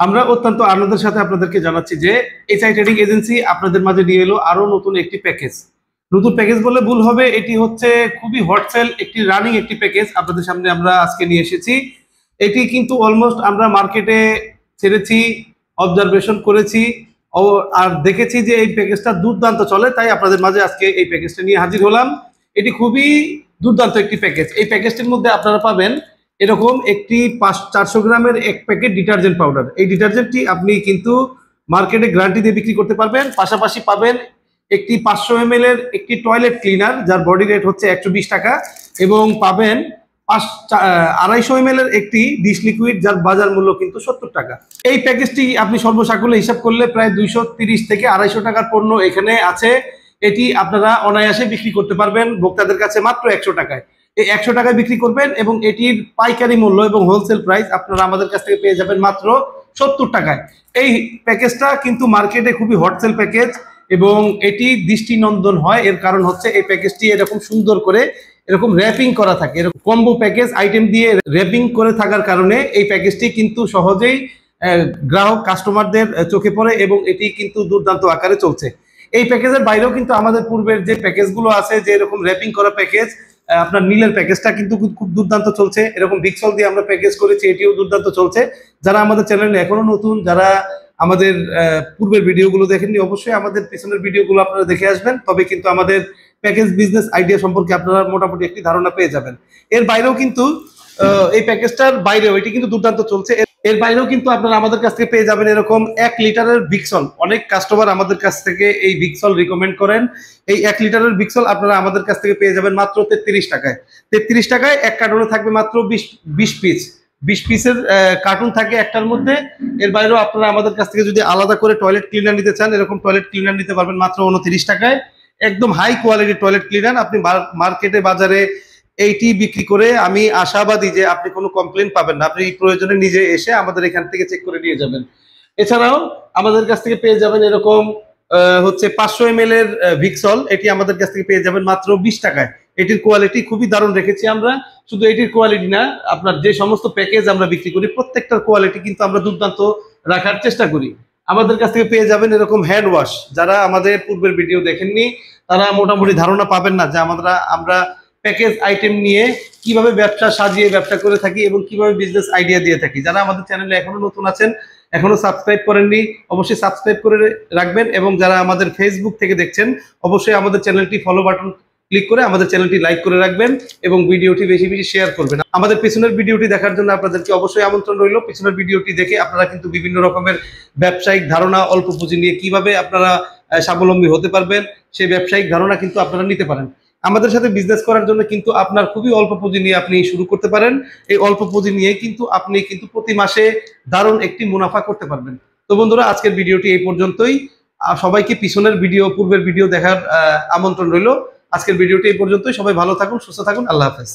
আমরা অত্যন্ত আনন্দের সাথে আপনাদেরকে জানাচ্ছি যে এইচআই ট্রেডিং এজেন্সি আপনাদের মাঝে নিয়ে এলো আরো নতুন একটি প্যাকেজ। নতুন প্যাকেজ বলে ভুল হবে, এটি হচ্ছে খুবই হটসেল একটি রানিং একটি প্যাকেজ আপনাদের সামনে আমরা আজকে নিয়ে এসেছি। এটি কিন্তু অলমোস্ট আমরা মার্কেটে ছেড়েছি, অবজারভেশন করেছি আর দেখেছি যে এই প্যাকেজটা দুর্দান্ত চলে, তাই আপনাদের মাঝে আজকে এই প্যাকেজটা নিয়ে হাজির হলাম। এটি খুবই দুর্দান্ত একটি প্যাকেজ। এই প্যাকেজটির মধ্যে আপনারা পাবেন এরকম একটি 400 গ্রামের এক প্যাকেট ডিটারজেন্ট পাউডার। এই ডিটারজেন্টটি আপনি কিন্তু মার্কেটে গ্যারান্টি দিয়ে বিক্রি করতে পারবেন। পাশাপাশি পাবেন একটি 500 ml এর একটি টয়লেট ক্লিনার যার বডি রেট হচ্ছে 120 টাকা, এবং পাবেন 250 ml এর একটি ডিশ লিকুইড যার বাজার মূল্য কিন্তু 70 টাকা। এই প্যাকেজটি আপনি সর্বসাকুল্যে হিসাব করলে প্রায় 230 থেকে 250 টাকার পণ্য এখানে আছে। এটি আপনারা অনায়াসে বিক্রি করতে পারবেন ভোক্তাদের কাছে মাত্র 100 টাকায়। এই 100 টাকায় বিক্রি করবেন এবং এটির পাইকারি মূল্য এবং হোলসেল প্রাইস আপনারা আমাদের কাছ থেকে পেয়ে যাবেন মাত্র 70 টাকায়। এই প্যাকেজটা কিন্তু মার্কেটে খুবই হটসেল প্যাকেজ এবং এটি দৃষ্টিনন্দন হয়। এর কারণ হচ্ছে এই প্যাকেজটি এরকম সুন্দর করে এরকম র্যাপিং করা থাকে, এরকম কম্বো প্যাকেজ আইটেম দিয়ে র্যাপিং করে থাকার কারণে এই প্যাকেজটি কিন্তু সহজেই গ্রাহক কাস্টমারদের চোখে পড়ে এবং এটি কিন্তু দুর্দান্ত আকারে চলছে। এই প্যাকেজের বাইরেও কিন্তু আমাদের পূর্বের যে প্যাকেজগুলো আছে, যে এরকম র্যাপিং করা প্যাকেজ, আপনার নীলের প্যাকেজটা কিন্তু খুব দুর্দান্ত চলছে। এরকম ভিক্সল দিয়ে আমরা প্যাকেজ করেছি, এটিও দুর্দান্ত চলছে। যারা আমাদের চ্যানেলে এখনো নতুন, যারা আমাদের পূর্বের ভিডিওগুলো দেখেননি, অবশ্যই আমাদের পিছনের ভিডিওগুলো আপনারা দেখে আসবেন, তবে কিন্তু আমাদের প্যাকেজ বিজনেস আইডিয়া সম্পর্কে আপনারা মোটামুটি একটি ধারণা পেয়ে যাবেন। এর বাইরেও কিন্তু এই প্যাকেজটার বাইরেও এটি কিন্তু দুর্দান্ত চলছে। এর বাইরেও কিন্তু আপনারা আমাদের কাছ থেকে পেয়ে যাবেন এরকম 1 লিটারের ভিক্সল। অনেক কাস্টমার আমাদের কাছ থেকে এই ভিক্সল রিকমেন্ড করেন। এই 1 লিটারের ভিক্সল আপনারা আমাদের কাছ থেকে পেয়ে যাবেন মাত্র 33 টাকায়। 33 টাকায় এক কার্টুনে থাকবে মাত্র 20 পিস। 20 পিসের কার্টুন থাকে একটার মধ্যে। এর বাইরেও আপনারা আমাদের কাছ থেকে যদি আলাদা করে টয়লেট ক্লিনার নিতে চান, এরকম টয়লেট ক্লিনার নিতে পারবেন মাত্র 29 টাকায়। একদম হাই কোয়ালিটির টয়লেট ক্লিনার আপনি মার্কেটে বাজারে এইটি বিক্রি করে আমি আশাবাদী যে আপনি কোনো কমপ্লেন পাবেন না। আপনি প্রয়োজনে নিজে এসে আমাদের এখান থেকে চেক করে নিয়ে যাবেন। এছাড়াও আমাদের কাছ থেকে পেয়ে যাবেন এরকম হচ্ছে 500 ml এর ভিক্সল। এটি আমাদের কাছ থেকে পেয়ে যাবেন মাত্র 20 টাকায়। এটির কোয়ালিটি খুবই দারুণ রেখেছি আমরা। শুধু এটির কোয়ালিটি না, আপনার যে সমস্ত প্যাকেজ আমরা বিক্রি করি প্রত্যেকটার কোয়ালিটি কিন্তু আমরা দুর্দান্ত রাখার চেষ্টা করি। আমাদের কাছ থেকে পেয়ে যাবেন এরকম হ্যান্ড ওয়াশ। যারা আমাদের পূর্বের ভিডিও দেখেননি তারা মোটামুটি ধারণা পাবেন না যে আমরা প্যাকেজ আইটেম নিয়ে কিভাবে ব্যবসা সাজিয়ে ব্যবসা করে থাকি এবং কিভাবে বিজনেস আইডিয়া দিয়ে থাকি। যারা আমাদের চ্যানেলে এখনো নতুন আছেন, এখনো সাবস্ক্রাইব করেননি, অবশ্যই সাবস্ক্রাইব করে রাখবেন, এবং যারা আমাদের ফেসবুক থেকে দেখছেন অবশ্যই আমাদের চ্যানেলটি ফলো বাটন ক্লিক করে আমাদের চ্যানেলটি লাইক করে রাখবেন এবং ভিডিওটি বেশি বেশি শেয়ার করবেন। আমাদের পিছনের ভিডিওটি দেখার জন্য আপনাদেরকে অবশ্যই আমন্ত্রণ রইল। পিছনের ভিডিওটি দেখে আপনারা কিন্তু বিভিন্ন রকমের ব্যবসায়িক ধারণা, অল্প পুঁজি নিয়ে কিভাবে আপনারা স্বাবলম্বী হতে পারবেন সেই ব্যবসায়িক ধারণা কিন্তু আপনারা নিতে পারেন। আমাদের সাথে বিজনেস করার জন্য কিন্তু আপনার খুবই অল্প পুঁজি নিয়ে আপনি শুরু করতে পারেন। এই অল্প পুঁজি নিয়ে কিন্তু আপনি কিন্তু প্রতি মাসে দারুণ একটি মুনাফা করতে পারবেন। তো বন্ধুরা, আজকের ভিডিওটি এই পর্যন্তই। সবাইকে পিছনের ভিডিও, পূর্বের ভিডিও দেখার আমন্ত্রণ রইল। আজকের ভিডিওটি এই পর্যন্তই। সবাই ভালো থাকুন, সুস্থ থাকুন। আল্লাহ হাফেজ।